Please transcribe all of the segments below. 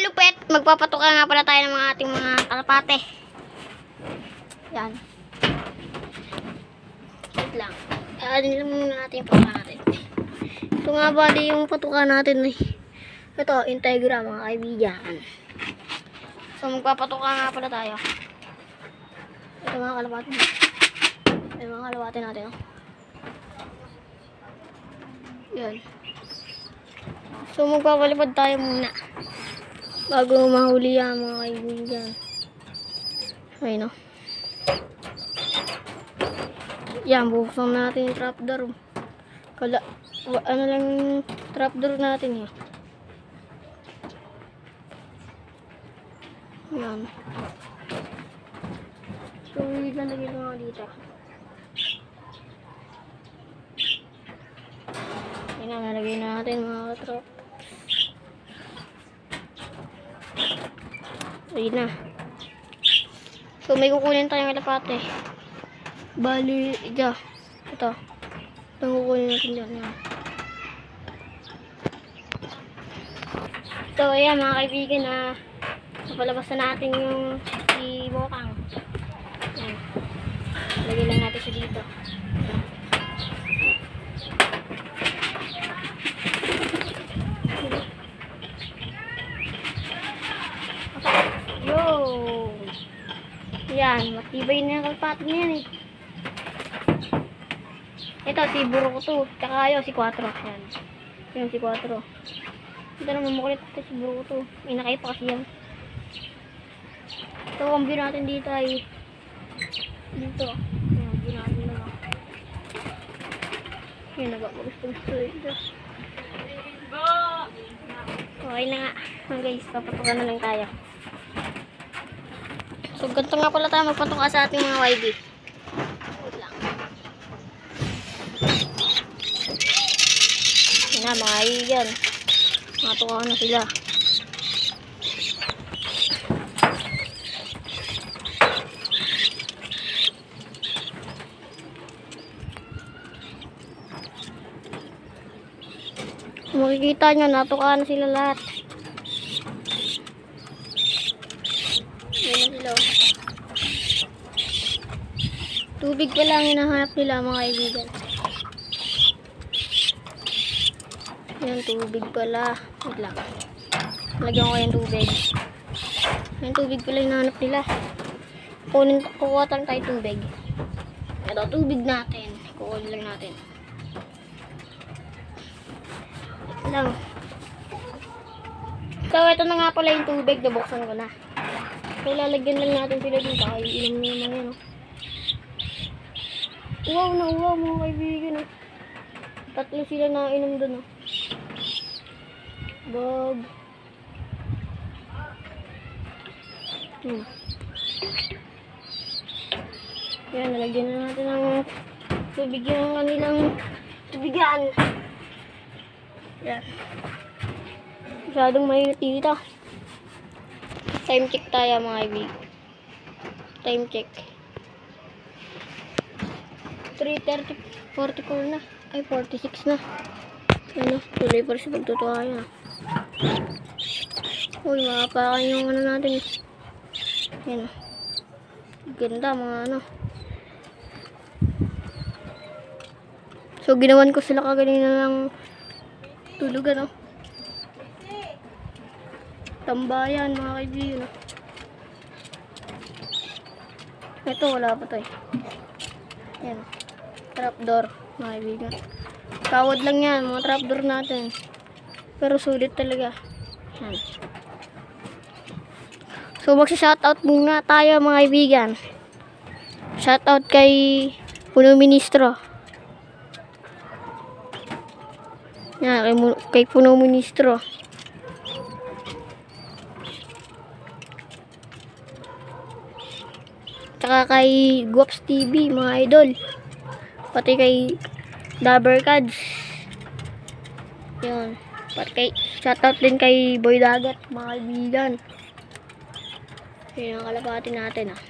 malupit, magpapatuka nga pala tayo ng mga ating mga kalapate. Yan. Wait lang. Aadin lang muna natin yung patuka natin. Ito nga bali yung patuka natin eh. Ito, Integra mga kaibigan. So magpapatuka nga pala tayo. Ito mga kalapate. Ito mga kalapate natin. Oh. Yan. So magpapalipad tayo muna. Bago mahuli yan mga kaibigan. Ayun o. Yan, buksan natin yung trapdoor. Ano lang yung trapdoor natin yun. Yan. So, ilalagay ko nga dito. Yan na, nalagay natin mga trap. Ayun na. So, may kukunin tayong kalapate. Bali, ito. Ito ang kukunin natin dyan. So, ayan mga kaibigan na napalabas na natin yung si Bokang. Ayan. Lagay lang natin siya dito. Yo! Yan, matibay na yung kalapate niya yan eh. Ito, si Burukuto. Tsaka yun, si 4. Yan. Yan, si 4. Ito naman makulit ito, si Burukuto. Inakay pa kasi yan. Ito, ang view natin dito ay dito. Yan, view natin naman. Yan, nagpapagusto-gusto dito. Okay na nga. Guys, papatukan na lang tayo. So, ganito nga pala tayo magpatuka sa ating mga YB. Wait lang. Yan na, mga kaibigan. Matuka na sila. Makikita nyo, natuka na sila lahat. Yan na sila. Tubig pa lang hinahanap nila mga kaibigan. Yan, tubig pala. Wait lang. Lagyan ko yung tubig. Yan, tubig pala hinahanap nila. Kukuha tayo tubig. Ito, tubig natin. Kukuha lang natin. Ito lang. So, ito na nga pala yung tubig. Nabuksan ko na. So, lalagyan lang natin sila dito. Ay, inom nyo naman yan. Uwaw na uwaw mga kaibigan. Tatlo sila na inom dun. Bob. Yan, nalagyan na natin ng tubig yung kanilang tubigan. Yan. Masyadong mahirap dito. Time check tayo mga kaibigan. Time check. 3:30, 44 na. Ay, 46 na. Ano, tuloy pa rin sa pagtutuwa niya. Uy, makapakan yung ano natin. Yan. Ganda mga ano. So, ginawan ko sila kaganina ng tulugan, no? Tambayan, mga kaibigan, no? Ito, wala pa to eh. Yan. Trapdoor, mga kaibigan. Kawad lang yan, mga trapdoor natin. Pero sulit talaga. Yan. So, magsa-shoutout muna tayo mga kaibigan. Shoutout kay Puno Ministro. Yan, kay Puno Ministro. Tsaka kay Guaps TV, mga idol. Pati kay Dabarkads. Yun. Pati kay, shoutout din kay Boy Dagat, mga kaibigan. Yun ang kalapati natin, ah.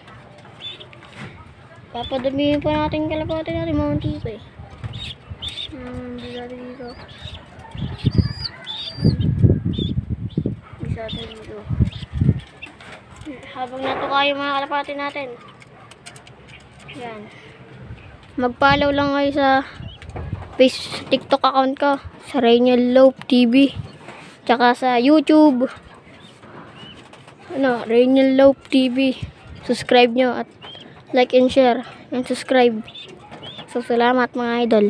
Papadamihin pa natin kalapati natin, mga tito, eh. Hindi natin dito. sa ating video. Habang natuka yung mga kalapati natin. Yan. Mag-follow lang kayo sa TikTok account ko. Sa Rainiel Lope TV. Tsaka sa YouTube. Rainiel Lope TV. Subscribe nyo at like and share. And subscribe. So, salamat mga idol.